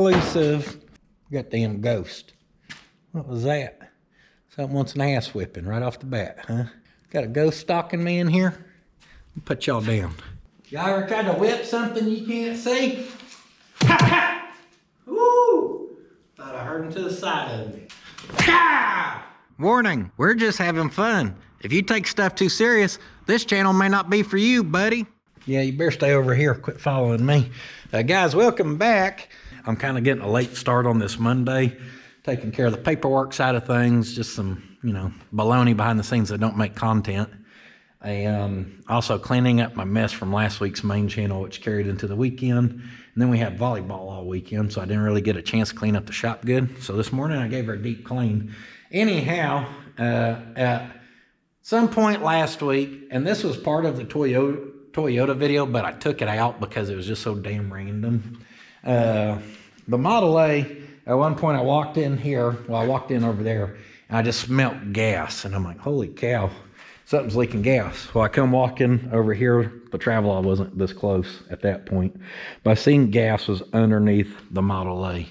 Exclusive. Goddamn ghost. What was that? Something wants an ass whipping right off the bat, huh? Got a ghost stalking me in here? I'll put y'all down. Y'all ever tried to whip something you can't see? Ha ha! Woo! Thought I heard him to the side of me. Ha! Warning, we're just having fun. If you take stuff too serious, this channel may not be for you, buddy. Yeah, you better stay over here. Quit following me. Guys, welcome back. I'm kind of getting a late start on this Monday, taking care of the paperwork side of things, just some, baloney behind the scenes that don't make content. And also cleaning up my mess from last week's main channel, which carried into the weekend. And then we had volleyball all weekend, so I didn't really get a chance to clean up the shop good. So this morning I gave her a deep clean. Anyhow, at some point last week, and this was part of the Toyota video, but I took it out because it was just so damn random. The Model A, at one point I walked in here, I walked in over there, and I just smelled gas, and I'm like, holy cow, something's leaking gas. Well, I come walking over here, the Travelall wasn't this close at that point, but I seen gas was underneath the Model A. I'm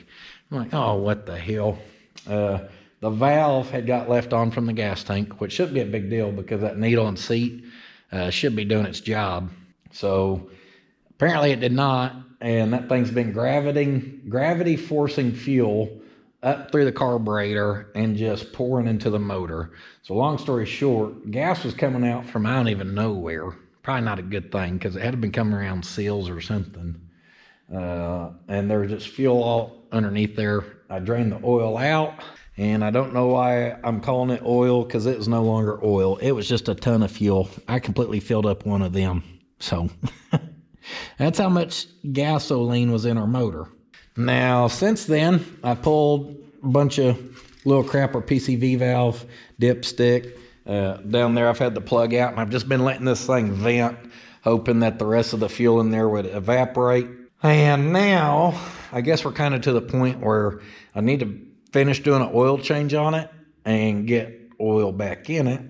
like, oh, what the hell? The valve had got left on from the gas tank, which shouldn't be a big deal because that needle and seat should be doing its job. So apparently it did not, and that thing's been gravity forcing fuel up through the carburetor and just pouring into the motor. So long story short, gas was coming out from I don't even know where. Probably not a good thing because it had been coming around seals or something. And there was just fuel all underneath there. I drained the oil out, and I don't know why I'm calling it oil because it was no longer oil. It was just a ton of fuel. I completely filled up one of them. So that's how much gasoline was in our motor. Now, since then, I pulled a bunch of little crapper PCV valve, dipstick. Down there, I've had the plug out, and I've just been letting this thing vent, hoping that the rest of the fuel in there would evaporate. And now, I guess we're kind of to the point where I need to finish doing an oil change on it and get oil back in it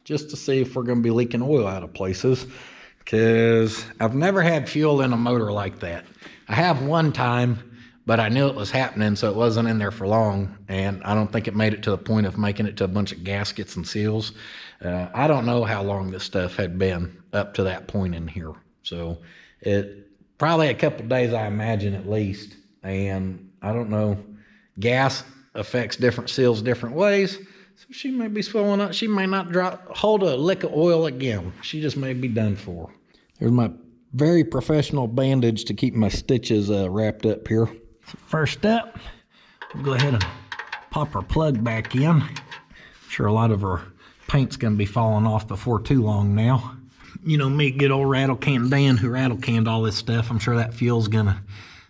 just to see if we're going to be leaking oil out of places. Because I've never had fuel in a motor like that. I have one time, but I knew it was happening, so it wasn't in there for long, and I don't think it made it to the point of making it to a bunch of gaskets and seals. I don't know how long this stuff had been up to that point in here. So it probably a couple days, I imagine, at least. And I don't know, gas affects different seals different ways. So she may be swelling up. She may not hold a lick of oil again. She just may be done for. There's my very professional bandage to keep my stitches wrapped up here. So first up, we'll go ahead and pop her plug back in. I'm sure a lot of her paint's going to be falling off before too long now. You know me, good old Rattle Can Dan, who rattle canned all this stuff. I'm sure that fuel's going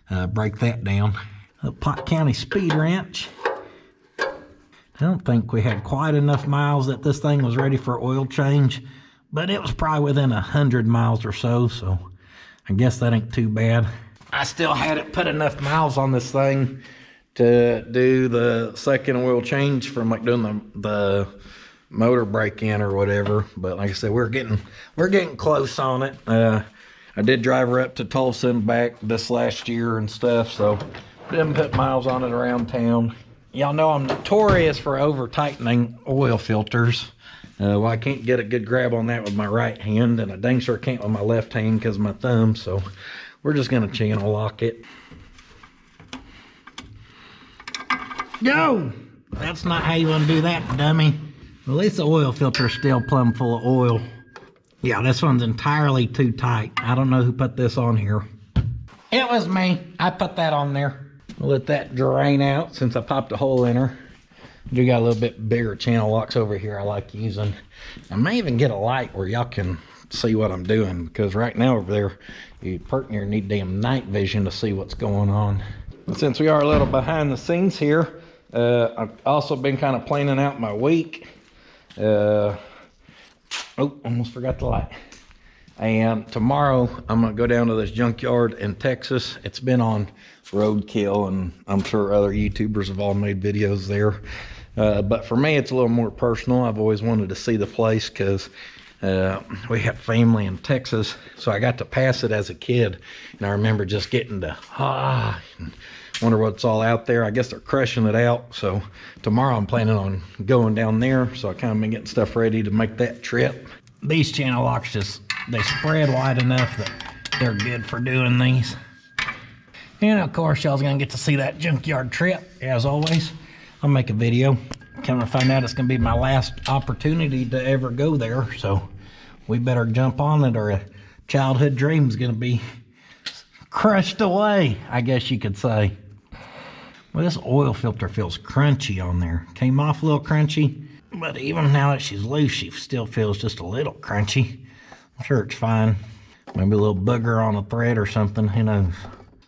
to break that down. A Pot County speed wrench. I don't think we had quite enough miles that this thing was ready for oil change, but it was probably within 100 miles or so, so I guess that ain't too bad. I still hadn't put enough miles on this thing to do the second oil change from like doing the motor break-in or whatever, but like I said, we're getting close on it. I did drive her up to Tulsa and back this last year and stuff, so didn't put miles on it around town. Y'all know I'm notorious for over-tightening oil filters. Well, I can't get a good grab on that with my right hand, and I dang sure can't with my left hand because of my thumb, so we're just going to channel lock it. Go! That's not how you want to do that, dummy. At least the oil filter's still plumb full of oil. Yeah, this one's entirely too tight. I don't know who put this on here. It was me. I put that on there. I'll let that drain out since I popped a hole in her. I do got a little bit bigger channel locks over here I like using. I may even get a light where y'all can see what I'm doing, because right now over there, you pert near need damn night vision to see what's going on. But since we are a little behind the scenes here, I've also been kind of planning out my week. Oh, almost forgot the light. And tomorrow I'm gonna go down to this junkyard in Texas. It's been on roadkill, and I'm sure other YouTubers have all made videos there. But for me, it's a little more personal. I've always wanted to see the place because we have family in Texas, so I got to pass it as a kid, and I remember just getting to and Wonder what's all out there. I guess they're crushing it out. So tomorrow I'm planning on going down there. So I kind of been getting stuff ready to make that trip. These channel locks they spread wide enough that they're good for doing these. And of course, y'all's gonna get to see that junkyard trip. As always, I'll make a video. Come to find out it's gonna be my last opportunity to ever go there. So we better jump on it or a childhood dream's gonna be crushed away, I guess you could say. Well, this oil filter feels crunchy on there. Came off a little crunchy, but even now that she's loose, she still feels just a little crunchy. I'm sure it's fine. Maybe a little booger on a thread or something, who knows.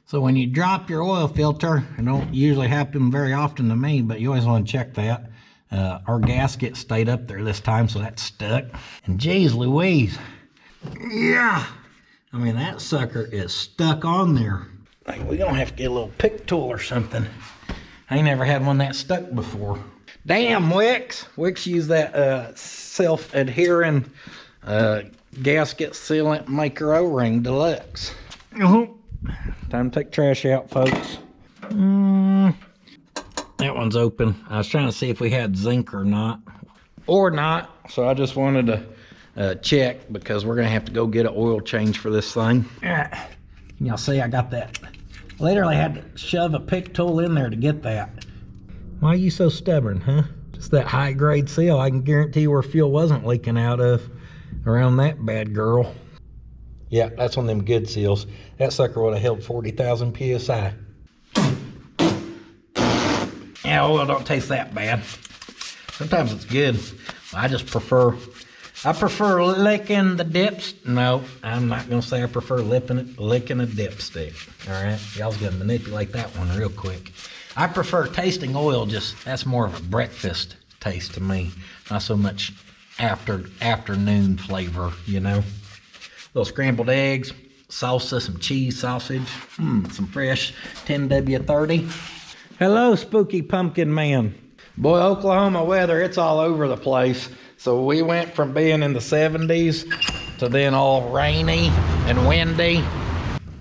So when you drop your oil filter, it don't usually happen very often to me, but you always want to check that. Our gasket stayed up there this time, so that's stuck. And geez Louise, yeah, I mean, that sucker is stuck on there. Like, we're gonna have to get a little pick tool or something. I ain't never had one that stuck before. Damn, Wix! Wix used that self-adhering gasket sealant maker O-ring deluxe. Time to take trash out, folks. That one's open. I was trying to see if we had zinc or not. So I just wanted to check, because we're gonna have to go get an oil change for this thing. Y'all see I got that. Literally had to shove a pick tool in there to get that. Why are you so stubborn, huh? Just that high grade seal. I can guarantee where fuel wasn't leaking out of around that bad girl. Yeah, that's one of them good seals. That sucker would have held 40,000 PSI. Yeah, oil don't taste that bad. Sometimes it's good. I prefer licking the dips. No, I'm not gonna say I prefer licking a dipstick. All right, y'all's gonna manipulate that one real quick. I prefer tasting oil. That's more of a breakfast taste to me, not so much afternoon flavor. You know, little scrambled eggs, salsa, some cheese sausage, some fresh 10W30. Hello, spooky pumpkin man. Boy, Oklahoma weather, it's all over the place. So we went from being in the 70s to then all rainy and windy.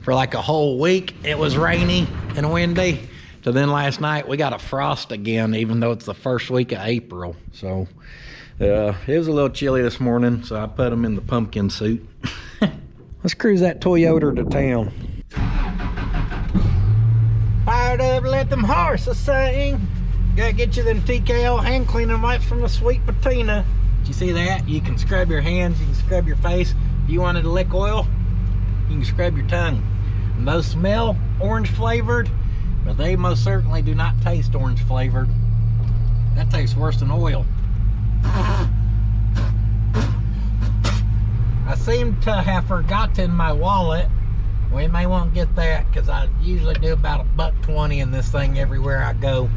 For like a whole week, it was rainy and windy. To then last night, we got a frost again, even though it's the first week of April. So it was a little chilly this morning, so I put them in the pumpkin suit. Let's cruise that Toyota to town. Fired up, let them horses sing. Gotta get you them TKO hand cleaning wipes from the Sweet Patina. Did you see that? You can scrub your hands, you can scrub your face. If you wanted to lick oil, you can scrub your tongue. And those smell orange flavored, but they most certainly do not taste orange flavored. That tastes worse than oil. I seem to have forgotten my wallet. We may want to get that, because I usually do about $1.20 in this thing everywhere I go.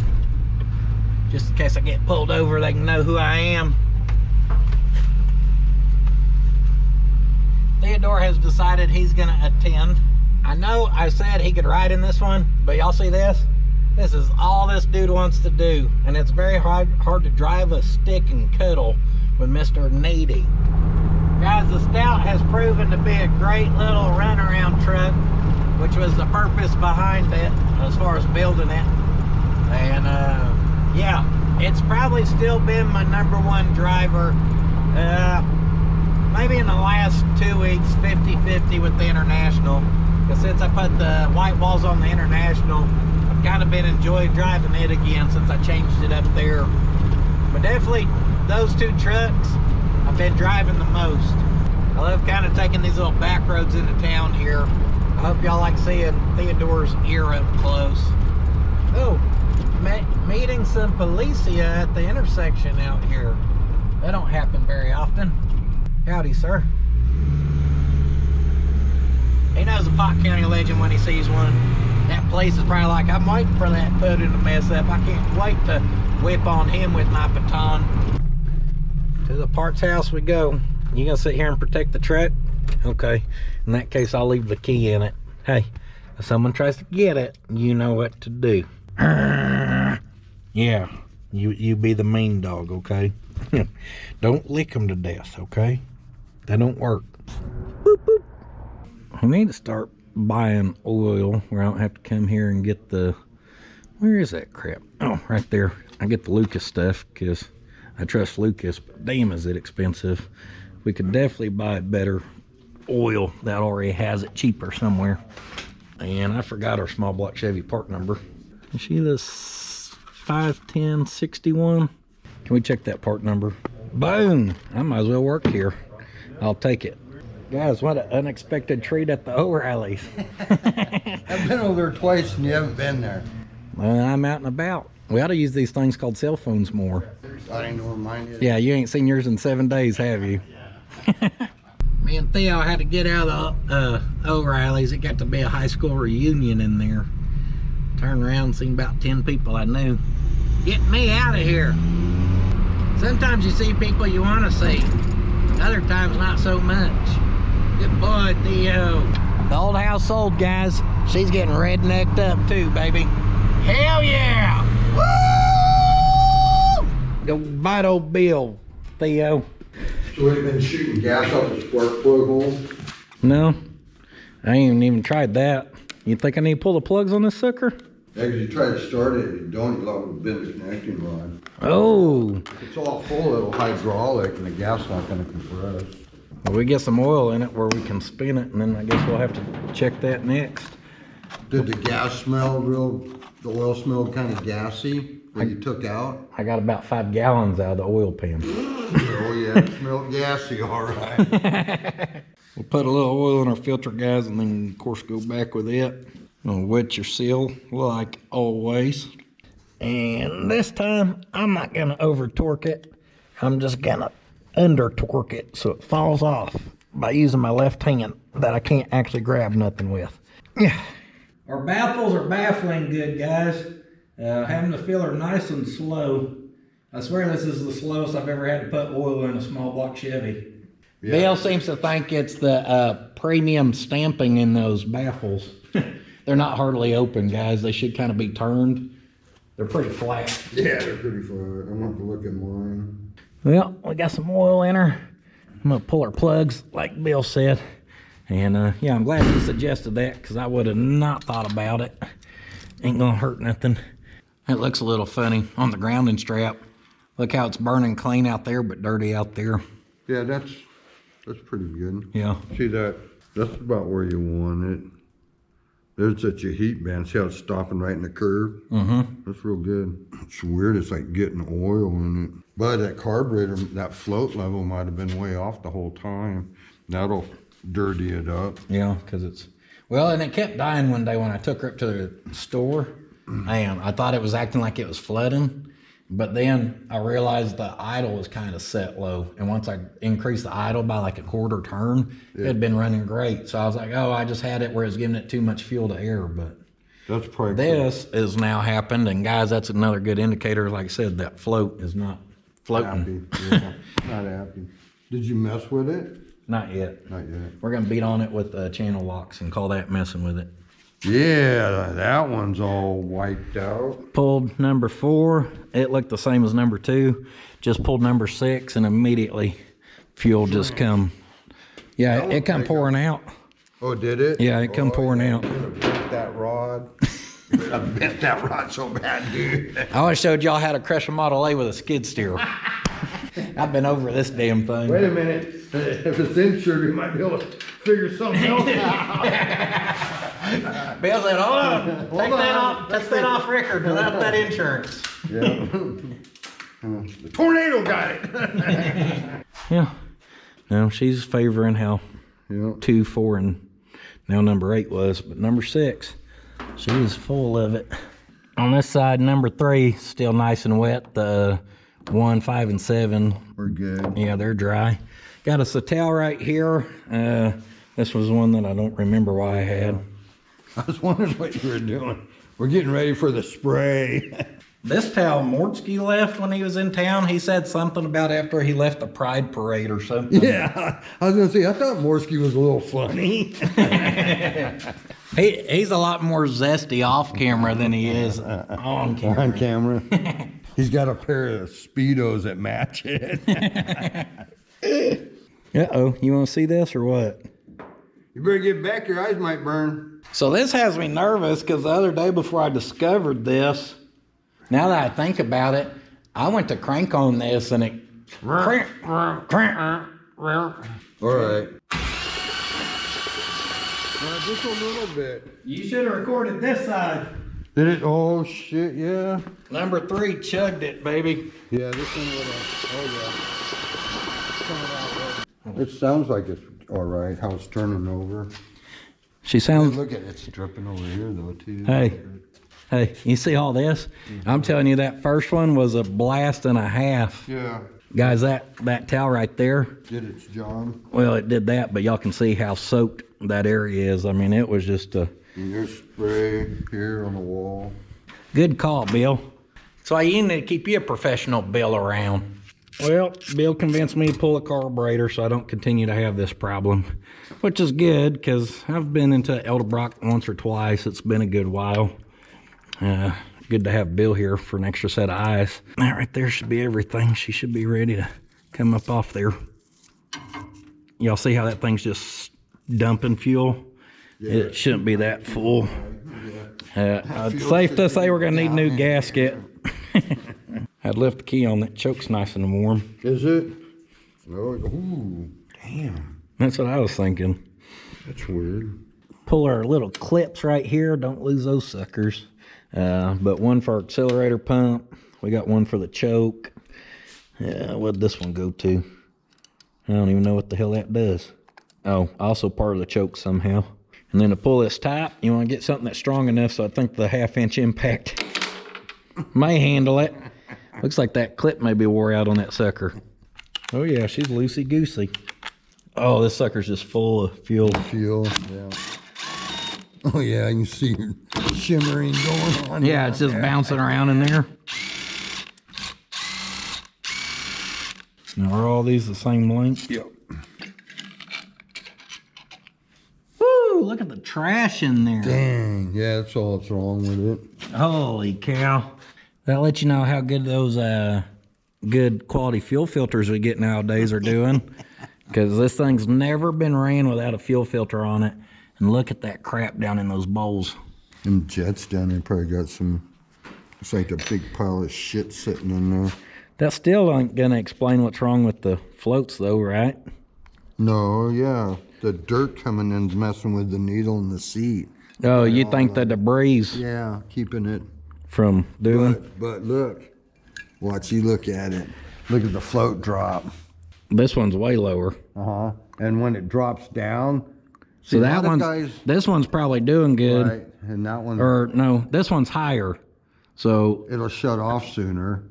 Just in case I get pulled over, they can know who I am. Theodore has decided he's gonna attend. I know I said he could ride in this one, but y'all see this? This is all this dude wants to do. And it's very hard to drive a stick and cuddle with Mr. Needy. Guys, the Stout has proven to be a great little runaround truck, which was the purpose behind it as far as building it. And yeah, it's probably still been my #1 driver. Maybe in the last 2 weeks, 50-50 with the International. Because since I put the white walls on the International, I've kind of been enjoying driving it again since I changed it up there. But definitely those two trucks I've been driving the most. I love kind of taking these little back roads into town here. I hope y'all like seeing Theodore's ear up close. Oh, meeting some policia at the intersection out here. That don't happen very often. Howdy, sir. He knows a Pot County legend when he sees one. That place is probably like, I'm waiting for that pudding to mess up. I can't wait to whip on him with my baton. To the parts house we go. You gonna sit here and protect the truck? Okay. In that case, I'll leave the key in it. Hey, if someone tries to get it, you know what to do. Yeah, you be the mean dog, okay? Don't lick them to death, okay? That don't work. Boop, boop. I need to start buying oil where I don't have to come here and get the Where is that crap? Oh, right there. I get the Lucas stuff because I trust Lucas, but damn is it expensive. We could definitely buy better oil that already has it cheaper somewhere. And I forgot our small block Chevy part number. Is she the 51061? Can we check that part number? Boom! I might as well work here. I'll take it. Guys, what an unexpected treat at the O'Reilly's. I've been over there twice and you haven't been there. Well, I'm out and about. We ought to use these things called cell phones more. I didn't know where mine is. Yeah, you ain't seen yours in 7 days, have you? Me and Theo had to get out of the O'Reilly's. It got to be a high school reunion in there. Turned around and seen about 10 people I knew. Get me out of here. Sometimes you see people you want to see. Other times not so much. Good boy, Theo. The old house sold, guys. She's getting rednecked up too, baby. Hell yeah! Woo! Go bite old Bill, Theo. So we've been shooting gas out the spark plug hole? No, I ain't even tried that. You think I need to pull the plugs on this sucker? Yeah, because you try to start it, you don't, you'll have to bend the connecting rod. Oh. It's all full of hydraulic and the gas not going to compress. Well, we get some oil in it where we can spin it, and then I guess we'll have to check that next. Did the gas smell the oil smelled kind of gassy that you took out? I got about 5 gallons out of the oil pan. Oh yeah, it smelled gassy, all right. We'll put a little oil in our filter, guys, and then of course go back with it. Gonna wet your seal like always. And this time, I'm not gonna over torque it. I'm just gonna under torque it so it falls off by using my left hand that I can't actually grab nothing with. Yeah. Our baffles are baffling good, guys. Having to fill her nice and slow. I swear this is the slowest I've ever had to put oil in a small block Chevy. Yeah. Bill seems to think it's the premium stamping in those baffles. They're not hardly open, guys. They should kind of be turned. They're pretty flat. Yeah, they're pretty flat. I'm going to look at mine. Well, we got some oil in her. I'm going to pull our plugs like Bill said. And yeah, I'm glad he suggested that because I would have not thought about it. Ain't going to hurt nothing. It looks a little funny on the grounding strap. Look how it's burning clean out there, but dirty out there. Yeah, that's pretty good. Yeah. See that? That's about where you want it. There's such a heat band. See how it's stopping right in the curve? Mm-hmm. That's real good. It's weird. It's like getting oil in it. But that carburetor, that float level might have been way off the whole time. That'll dirty it up. Yeah, because it's... Well, and it kept dying one day when I took her up to the store. And I thought it was acting like it was flooding. But then I realized the idle was kind of set low. And once I increased the idle by like a quarter turn, it had been running great. So I was like, oh, I just had it where it's giving it too much fuel to air. But that's probably this is now happened. And guys, that's another good indicator. Like I said, that float is not floating. Happy. Yeah, not happy. Did you mess with it? Not yet. Not yet. We're going to beat on it with channel locks and call that messing with it. Yeah, that one's all wiped out. Pulled number 4. It looked the same as number 2. Just pulled number 6 and immediately fuel just come. Yeah, it come pouring out. Oh, did it? Yeah, it come pouring out. I bent that rod. I bent that rod so bad, dude. I always showed y'all how to crush a Model A with a skid steer. I've been over this damn thing. Wait a minute. If it's insured, we might be able to figure something else out. Bill said, hold on. Take that off. Take that off record without that insurance. Yeah. The tornado got it. Yeah. No, she's favoring how 2, 4, and now number 8 was, but number 6, she was full of it. On this side, number 3, still nice and wet. The 1, 5, and 7. We're good. Yeah, they're dry. Got a Satel right here. This was one that I don't remember why I had. I was wondering what you were doing. We're getting ready for the spray. This towel Mortsky left when he was in town. He said something about after he left the Pride Parade or something. Yeah, I was gonna say, I thought Mortsky was a little funny. He's a lot more zesty off camera than he is on camera. On camera. He's got a pair of Speedos that match it. Uh-oh, you want to see this or what? You better get back, your eyes might burn. So this has me nervous because the other day before I discovered this, now that I think about it, I went to crank on this and it crank. All right. Just a little bit. You should have recorded this side. Did it? Oh shit, yeah. Number 3 chugged it, baby. Yeah, this one would have. It sounds like it's all right. How it's turning over. She sounds. Look at it, it's dripping over here though too. Hey, you see all this? Mm-hmm. I'm telling you, that first one was a blast and a half. Yeah. Guys, that towel right there. Did its job. Well, it did that, but y'all can see how soaked that area is. I mean, it was just a. And there's spray here on the wall. Good call, Bill. So you need to keep you a professional Bill around. Well, Bill convinced me to pull a carburetor so I don't continue to have this problem, which is good because I've been into Edelbrock once or twice. It's been a good while. Good to have Bill here for an extra set of eyes. That right there should be everything. She should be ready to come up off there. Y'all see how that thing's just dumping fuel? Yeah. It shouldn't be that full. It's safe to say we're gonna need a new gasket. I'd lift the key on that choke's nice and warm. Is it? Oh, ooh, damn. That's what I was thinking. That's weird. Pull our little clips right here. Don't lose those suckers. But one for our accelerator pump. We got one for the choke. What'd this one go to? I don't even know what the hell that does. Oh, also part of the choke somehow. And then to pull this top, you want to get something that's strong enough so I think the 1/2 inch impact may handle it. Looks like that clip may be wore out on that sucker. Oh yeah, she's loosey-goosey. Oh, this sucker's just full of fuel. Yeah. Oh yeah, I can see shimmering going on. Yeah, it's just bouncing around in there. Now are all these the same length? Yep. Woo, look at the trash in there. Dang, yeah, that's all that's wrong with it. Holy cow. That lets you know how good those good quality fuel filters we get nowadays are doing. Because this thing's never been ran without a fuel filter on it. And look at that crap down in those bowls. Them jets down there probably got some, it's like a big pile of shit sitting in there. That still ain't gonna explain what's wrong with the floats though, right? No, yeah. The dirt coming in's messing with the needle in the seat. Oh, you think the debris Yeah, keeping it from doing? But look, watch you look at it. Look at the float drop. This one's way lower. Uh-huh. And when it drops down, so that one's, this one's probably doing good. Right, and that one, or no, this one's higher. So it'll shut off sooner.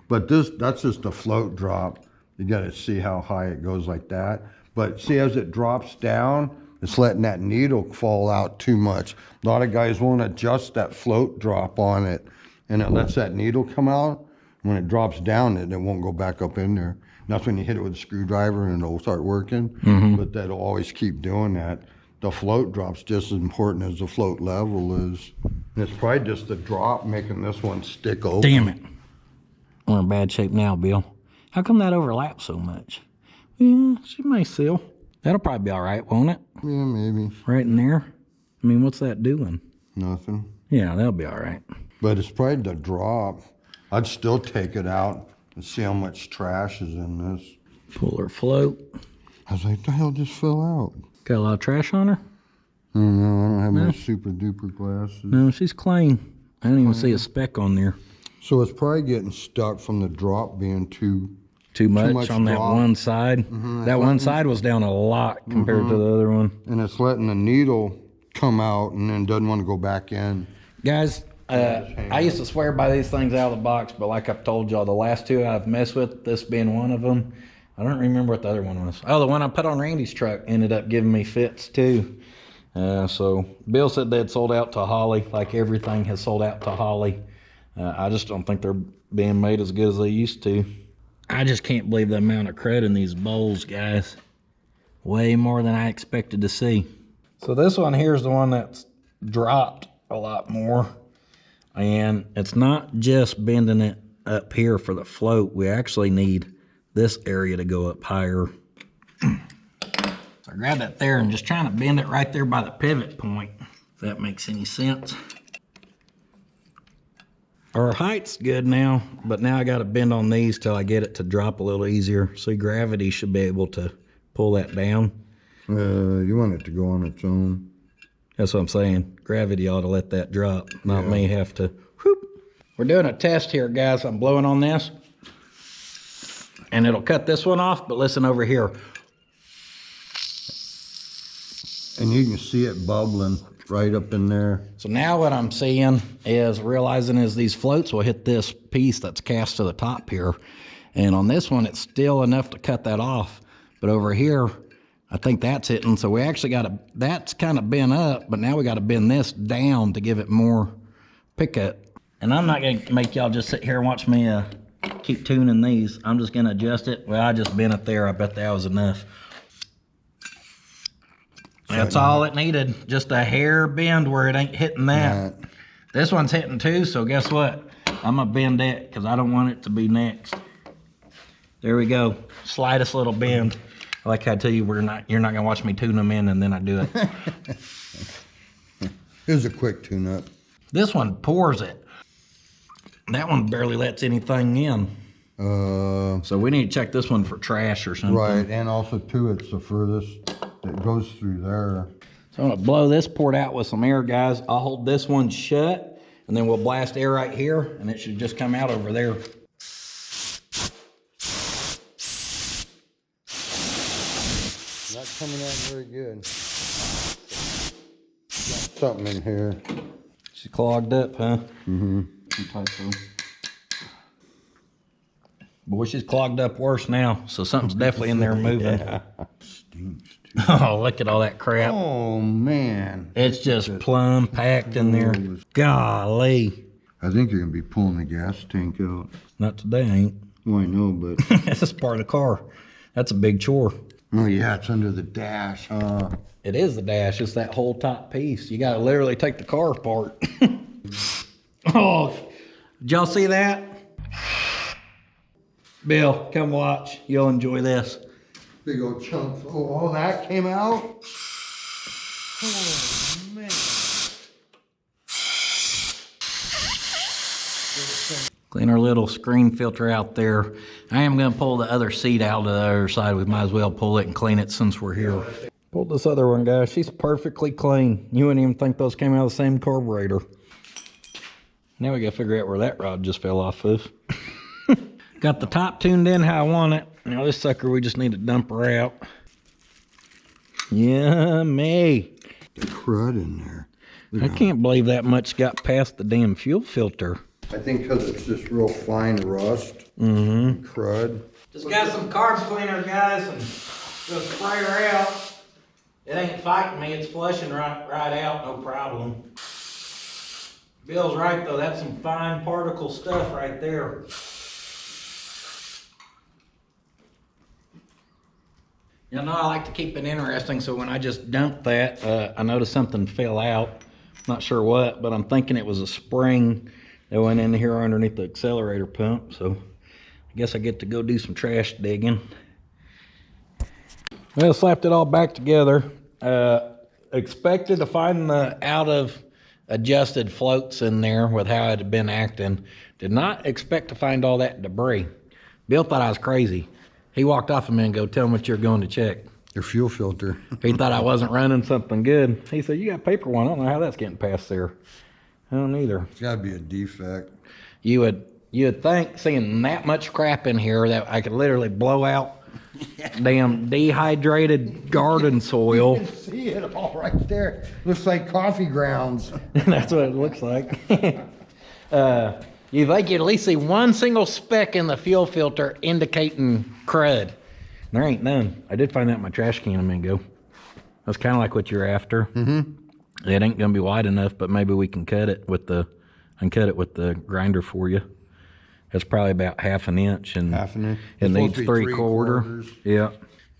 But that's just a float drop. You got to see how high it goes like that. But see, as it drops down, it's letting that needle fall out too much. A lot of guys won't adjust that float drop on it, and it lets that needle come out. When it drops down, it won't go back up in there. And that's when you hit it with a screwdriver and it'll start working. Mm-hmm. But that'll always keep doing that. The float drop's just as important as the float level is. And it's probably just the drop making this one stick open. Damn it. We're in bad shape now, Bill. How come that overlaps so much? Yeah, she may seal. That'll probably be all right, won't it? Yeah, maybe. Right in there? I mean, what's that doing? Nothing. Yeah, that'll be all right. But it's probably the drop. I'd still take it out and see how much trash is in this. Pull her float. I was like, the hell just fell out? Got a lot of trash on her? I don't have my super duper glasses. No, she's clean. I don't even see a speck on there. So it's probably getting stuck from the drop being too much on that drop. one side. Mm-hmm, that one side was down a lot compared to the other one. And it's letting the needle come out and then doesn't want to go back in. Guys, I used to swear by these things out of the box, but like I've told y'all, the last two I've messed with, this being one of them, I don't remember what the other one was. Oh, the one I put on Randy's truck ended up giving me fits too. So Bill said they had sold out to Holly, like everything has sold out to Holly. I just don't think they're being made as good as they used to. I just can't believe the amount of crud in these bowls, guys. Way more than I expected to see. So this one here is the one that's dropped a lot more. And it's not just bending it up here for the float. We actually need this area to go up higher. I So I grabbed that there and just trying to bend it right there by the pivot point, if that makes any sense. Our height's good now, but now I got to bend on these till I get it to drop a little easier. See, gravity should be able to pull that down. You want it to go on its own. That's what I'm saying. Gravity ought to let that drop, not me have to whoop. We're doing a test here, guys. I'm blowing on this, and it'll cut this one off, but listen over here. And you can see it bubbling right up in there. So now what I'm seeing is realizing is these floats will hit this piece that's cast to the top here. And on this one, it's still enough to cut that off. But over here, I think that's hitting. So we actually got to, that's kind of bent up, but now we got to bend this down to give it more pickup. And I'm not going to make y'all just sit here and watch me keep tuning these. I'm just going to adjust it. Well, I just bent it there. I bet that was enough. That's all it needed. Just a hair bend where it ain't hitting that. Right. This one's hitting too, so guess what? I'm gonna bend it because I don't want it to be next. There we go. Slightest little bend. Like I tell you, you're not gonna watch me tune them in and then I do it. Here's a quick tune-up. This one pours it. That one barely lets anything in. So we need to check this one for trash or something. Right, and also too, it's the furthest that goes through there. So I'm gonna blow this port out with some air, guys. I'll hold this one shut, and then we'll blast air right here, and it should just come out over there. Not coming out very good. Got something in here. She's clogged up, huh? Mm-hmm. Boy, she's clogged up worse now, so something's definitely in there moving. Yeah. Stinks, dude. Oh, look at all that crap. Oh, man. It's just plumb packed in there. Golly. I think you're going to be pulling the gas tank out. Not today, I ain't. Well, I know, but... This is part of the car. That's a big chore. Oh, yeah, it's under the dash. It is the dash. It's that whole top piece. You got to literally take the car apart. Oh, did y'all see that? Bill, come watch. You'll enjoy this. Big old chunks. Oh, all that came out? Oh, man. Clean our little screen filter out there. I am going to pull the other seat out of the other side. We might as well pull it and clean it since we're here. Pulled this other one, guys. She's perfectly clean. You wouldn't even think those came out of the same carburetor. Now we got to figure out where that rod just fell off of. Got the top tuned in how I want it. Now this sucker, we just need to dump her out. Yummy. The crud in there. I can't believe that much got past the damn fuel filter. I think because it's just real fine rust. Mm-hmm. Crud. Just got some carb cleaner, guys, and gonna spray her out. It ain't fighting me, it's flushing right out, no problem. Bill's right though, that's some fine particle stuff right there. You know, I like to keep it interesting, so when I just dumped that, I noticed something fell out. Not sure what, but I'm thinking it was a spring that went in here underneath the accelerator pump, so I guess I get to go do some trash digging. Well, slapped it all back together. Expected to find the out of adjusted floats in there with how it had been acting. Did not expect to find all that debris. Bill thought I was crazy. He walked off a minute and go, tell him what you're going to check. Your fuel filter. He thought I wasn't running something good. He said, you got paper one. I don't know how that's getting past there. I don't either. It's got to be a defect. You would think, seeing that much crap in here, that I could literally blow out damn dehydrated garden soil. You can see it all right there. Looks like coffee grounds. That's what it looks like. You think you'd at least see one single speck in the fuel filter indicating crud. There ain't none. I did find that in my trash can a minute ago. That's kind of like what you're after. Mm-hmm. It ain't gonna be wide enough, but maybe we can cut it with the grinder for you. That's probably about half an inch, and it needs 3/4. Yeah.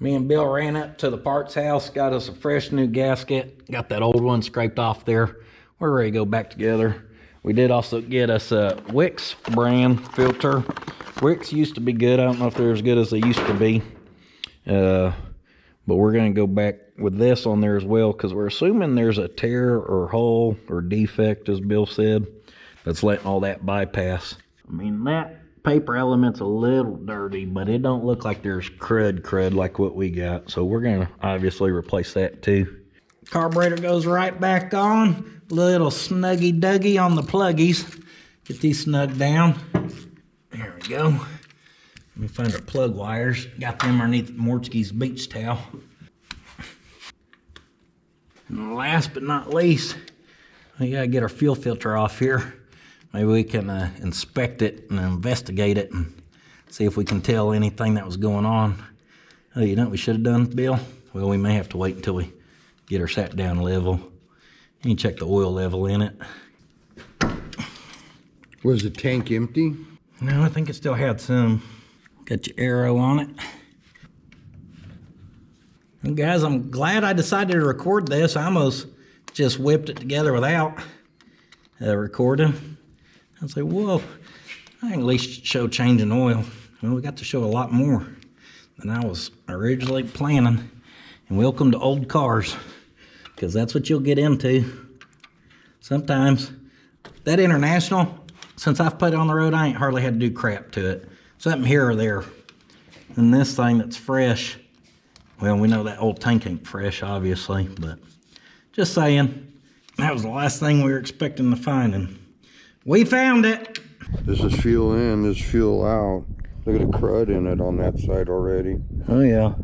Me and Bill ran up to the parts house, got us a fresh new gasket, got that old one scraped off there. We're ready to go back together. We did also get us a Wix brand filter. Wix used to be good. I don't know if they're as good as they used to be. But we're going to go back with this on there as well, because we're assuming there's a tear or hole or defect, as Bill said, that's letting all that bypass. I mean, that paper element's a little dirty, but it don't look like there's crud like what we got. So we're gonna obviously replace that too. Carburetor goes right back on. Little snuggy duggy on the pluggies. Get these snug down. There we go. Let me find our plug wires. Got them underneath Mortsky's beach towel. And last but not least, we gotta get our fuel filter off here. Maybe we can inspect it and investigate it and see if we can tell anything that was going on. Oh, you know what we should have done, Bill? Well, we may have to wait until we get her sat down level. You can check the oil level in it. Was the tank empty? No, I think it still had some. Got your arrow on it. And guys, I'm glad I decided to record this. I almost just whipped it together without recording. I was like, whoa, I can at least show changing oil. Well, we got to show a lot more than I was originally planning. And welcome to old cars, because that's what you'll get into. Sometimes that International, since I've put it on the road, I ain't hardly had to do crap to it. Something here or there. And this thing that's fresh, well, we know that old tank ain't fresh, obviously, but just saying, that was the last thing we were expecting to find, and we found it. This is fuel in, this is fuel out. Look at the crud in it on that side already. Oh yeah.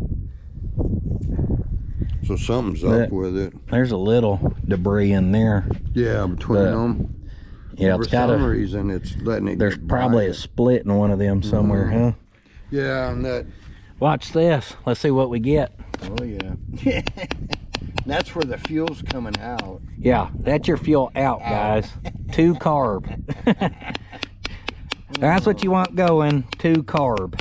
So something's up with it. There's a little debris in there. Yeah, between them. Yeah, For some reason, it's letting it. There's probably a split in one of them somewhere, huh? Yeah, and that. Watch this. Let's see what we get. Oh yeah. That's where the fuel's coming out. Yeah, that's your fuel out, guys. 2 carb. That's what you want going, 2 carb.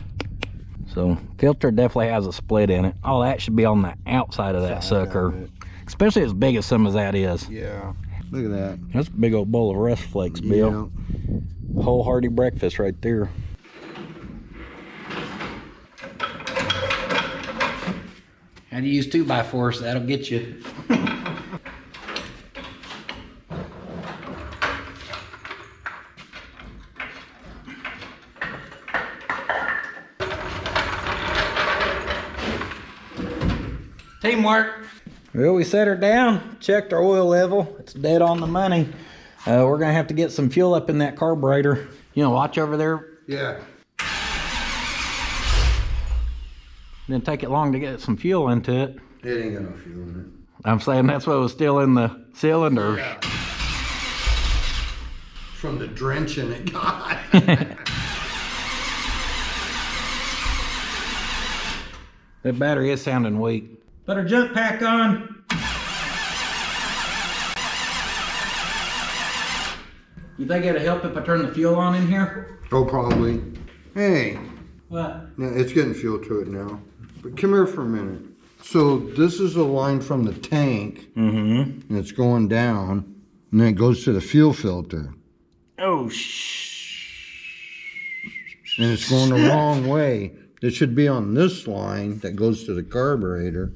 So filter definitely has a split in it. Oh, that should be on the outside of that sucker. Especially as big as some of that is. Yeah. Look at that. That's a big old bowl of rust flakes, Bill. Yeah. Whole hearty breakfast right there. How do you use 2x4s? That'll get you. Teamwork. Well, we set her down, checked our oil level. It's dead on the money. We're gonna have to get some fuel up in that carburetor. You know, watch over there. Yeah. Didn't take it long to get some fuel into it. It ain't got no fuel in it. I'm saying that's what was still in the cylinders. Yeah. From the drenching it got. That battery is sounding weak. Put our jump pack on. You think it'll help if I turn the fuel on in here? Oh, probably. Hey. What? Yeah, it's getting fuel to it now. But come here for a minute. So this is a line from the tank. Mm-hmm. And it's going down. And then it goes to the fuel filter. Oh, And it's going the wrong way. It should be on this line that goes to the carburetor.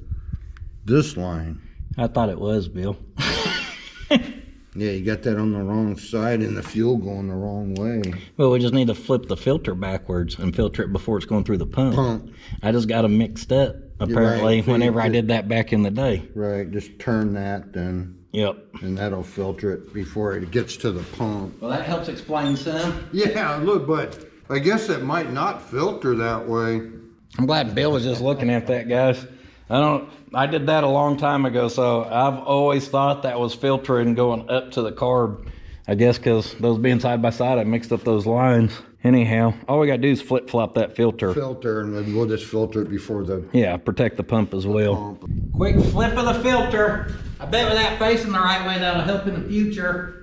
This line. I thought it was, Bill. Yeah, you got that on the wrong side and the fuel going the wrong way. Well, we just need to flip the filter backwards and filter it before it's going through the pump. I just got them mixed up, apparently, right. So whenever I did that back in the day. Right, just turn that then. Yep. And that'll filter it before it gets to the pump. Well, that helps explain some. Yeah, look, but I guess it might not filter that way. I'm glad Bill was just looking at that, guys. I did that a long time ago, so I've always thought that was filtering going up to the carb. I guess because those being side by side, I mixed up those lines. Anyhow, all we gotta do is flip-flop that filter. And then we'll just filter it before the... Yeah, protect the pump as well. Pump. Quick flip of the filter. I bet with that facing the right way, that'll help in the future.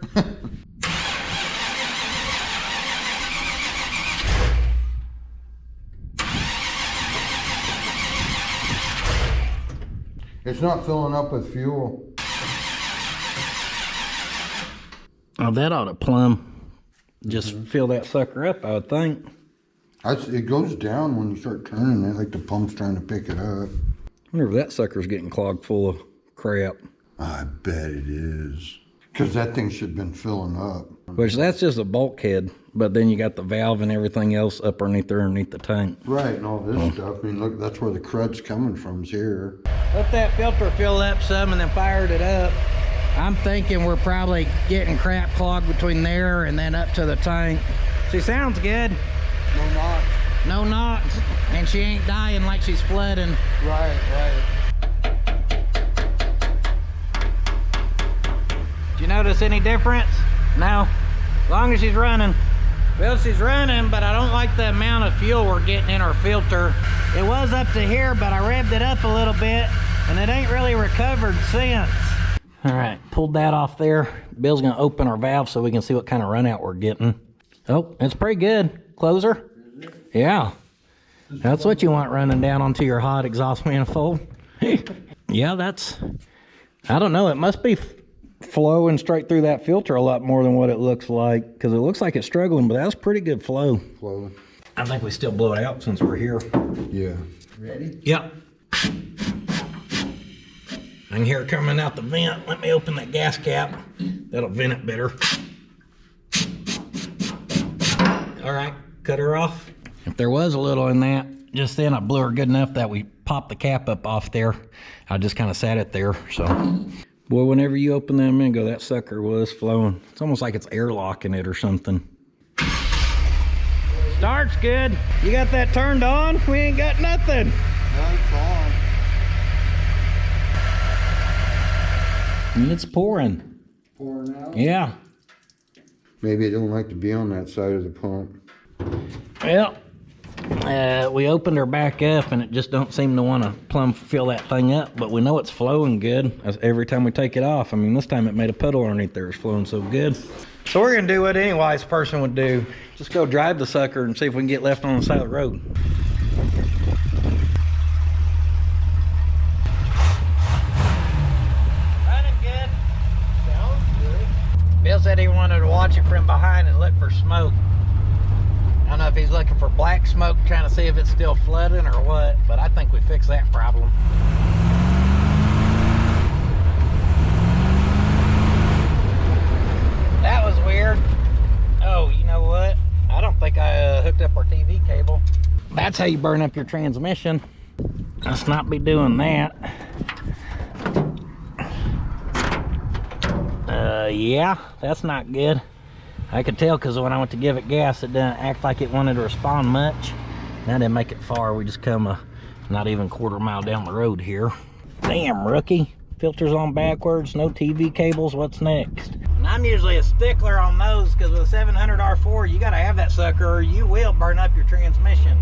It's not filling up with fuel. Oh, that ought to plumb. Just fill that sucker up, I would think. It goes down when you start turning it, like the pump's trying to pick it up. wonder if that sucker's getting clogged full of crap. I bet it is. Because that thing should have been filling up. Which that's just a bulkhead, but then you got the valve and everything else up underneath the tank. Right, and all this stuff. I mean, look, that's where the crud's coming from, is here. Let that filter fill up some and then fired it up. I'm thinking we're probably getting crap clogged between there and then up to the tank. She sounds good. No knots. No knocks, and she ain't dying like she's flooding. Right. Do you notice any difference? No, as long as she's running. Well, she's running, but I don't like the amount of fuel we're getting in our filter. It was up to here, but I revved it up a little bit, and it ain't really recovered since. All right, pulled that off there. Bill's gonna open our valve so we can see what kind of run out we're getting. Oh, it's pretty good. Closer. Yeah, that's what you want running down onto your hot exhaust manifold. Yeah, I don't know, it must be flowing straight through that filter a lot more than what it looks like, because it looks like it's struggling, but that's pretty good flow. I think we still blow it out since we're here. Yeah. Ready? Yep. I can hear it coming out the vent. Let me open that gas cap. That'll vent it better. All right, cut her off. If there was a little in that, just then I blew her good enough that we popped the cap up off there. I just kind of sat it there, so. Boy, whenever you open that mango, that sucker was flowing. It's almost like it's airlocking it or something. Start's good. You got that turned on? We ain't got nothing. That's on. And it's pouring. Pouring out? Yeah. Maybe it don't like to be on that side of the pump. Well, we opened her back up and it just don't seem to want to plumb fill that thing up, but we know it's flowing good every time we take it off. I mean, this time it made a puddle underneath there. It's flowing so good. So we're gonna do what any wise person would do. Just go drive the sucker and see if we can get left on the side of the road. Running good. Sounds good. Bill said he wanted to watch it from behind and look for smoke. I don't know if he's looking for black smoke, trying to see if it's still flooding or what, but I think we fixed that problem. That was weird. Oh, you know what? I don't think I hooked up our TV cable. That's how you burn up your transmission. Let's not be doing that. Yeah, that's not good. I could tell because when I went to give it gas, it didn't act like it wanted to respond much. That didn't make it far. We just come not even quarter mile down the road here. Damn, rookie. Filters on backwards, no TV cables. What's next? And I'm usually a stickler on those because with a 700 R4, you got to have that sucker or you will burn up your transmission.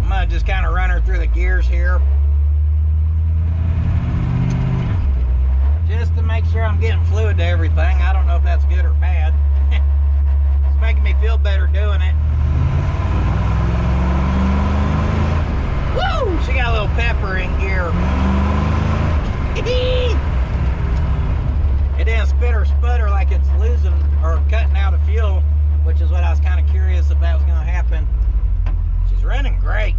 I'm going to just kind of run her through the gears here. Just to make sure I'm getting fluid to everything. I don't know if that's good or bad. It's making me feel better doing it. Woo! She got a little pepper in gear. It didn't spit or sputter like it's losing or cutting out of fuel, which is what I was kind of curious if that was going to happen. She's running great.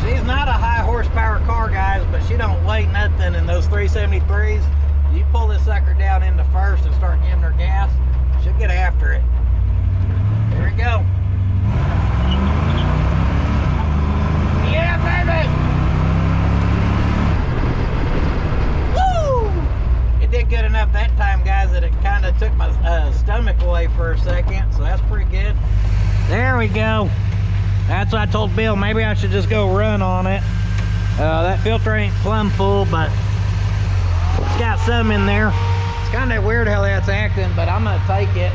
She's not a high horsepower car, guys, but she don't weigh nothing in those 373s. You pull this sucker down into first and start giving her gas, she'll get after it. Here we go. Yeah, baby! Woo! It did good enough that time, guys, that it kind of took my stomach away for a second, so that's pretty good. There we go. That's what I told Bill. Maybe I should just go run on it. That filter ain't plumb full, but it's got some in there. It's kind of weird how that's acting, but I'm gonna take it.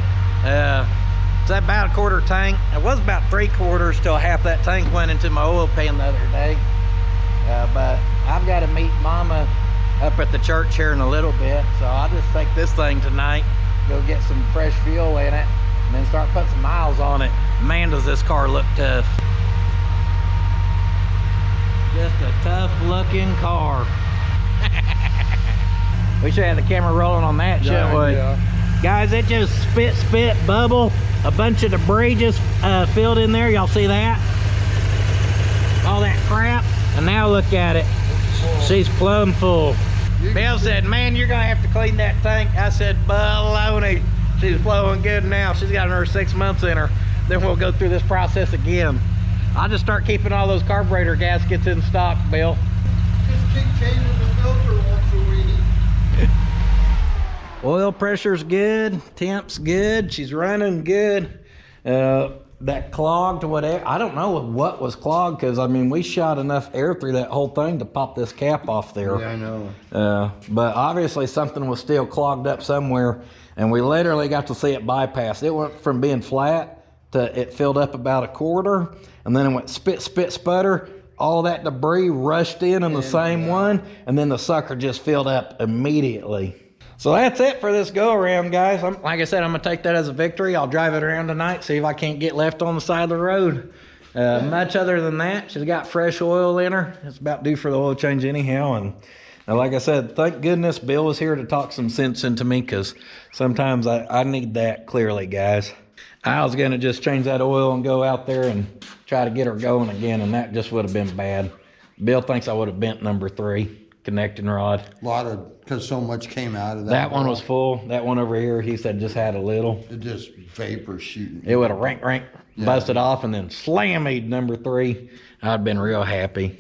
It's about a quarter tank. It was about 3/4 till half that tank went into my oil pan the other day. But I've got to meet Mama up at the church here in a little bit, so I'll just take this thing tonight, go get some fresh fuel in it, and then start putting some miles on it. Man, does this car look tough. Just a tough looking car. We should have the camera rolling on that, shouldn't we? Yeah. Guys, it just spit, bubble. A bunch of debris just filled in there. Y'all see that? All that crap. And now look at it. She's plumb full. Bill said, man, you're gonna have to clean that tank. I said, baloney. She's flowing good now. She's got another 6 months in her. Then we'll go through this process again. I'll just start keeping all those carburetor gaskets in stock, Bill. Just keep changing the filter once a week. Oil pressure's good, temp's good, she's running good. That clogged whatever, I don't know what was clogged, because I mean we shot enough air through that whole thing to pop this cap off there. Yeah, I know. But obviously something was still clogged up somewhere, and we literally got to see it bypass. It went from being flat to it filled up about a quarter, and then it went spit, spit, sputter. All that debris rushed in the same one, and then the sucker just filled up immediately. So that's it for this go around, guys. Like I said, I'm gonna take that as a victory. I'll drive it around tonight, see if I can't get left on the side of the road. Much other than that, she's got fresh oil in her. It's about due for the oil change anyhow. And like I said, thank goodness Bill was here to talk some sense into me, because sometimes I need that clearly, guys. I was gonna just change that oil and go out there and try to get her going again, and that just would have been bad. Bill thinks I would have bent number 3 connecting rod. A lot of, because so much came out of that. That one was full. That one over here, he said just had a little. It just vapor shooting. It would have rank, busted off, and then slammed number 3. I'd been real happy.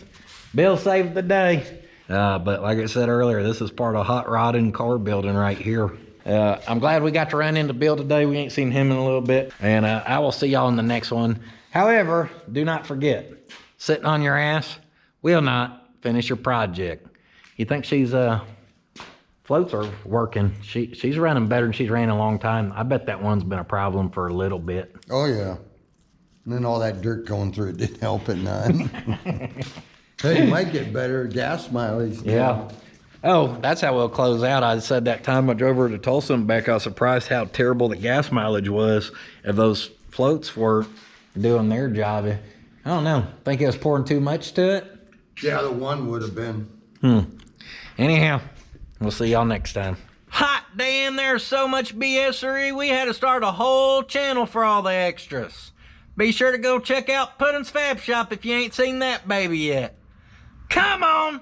Bill saved the day. But like I said earlier, this is part of hot rodding car building right here. I'm glad we got to run into Bill today. We ain't seen him in a little bit. And I will see y'all in the next one. However, do not forget, sitting on your ass will not finish your project. You think she's floats are working. She's running better than she's ran in a long time. I bet that one's been a problem for a little bit. Oh yeah. And then all that dirt going through it didn't help it none. Hey, you might get better gas mileage. Yeah. Oh, that's how we'll close out. I said that time I drove over to Tulsa and back, I was surprised how terrible the gas mileage was if those floats were doing their job. I don't know. Think it was pouring too much to it? Yeah, the one would have been. Anyhow, we'll see y'all next time. Hot damn, there's so much BS-ery. We had to start a whole channel for all the extras. Be sure to go check out Puddin's Fab Shop if you ain't seen that baby yet. Come on!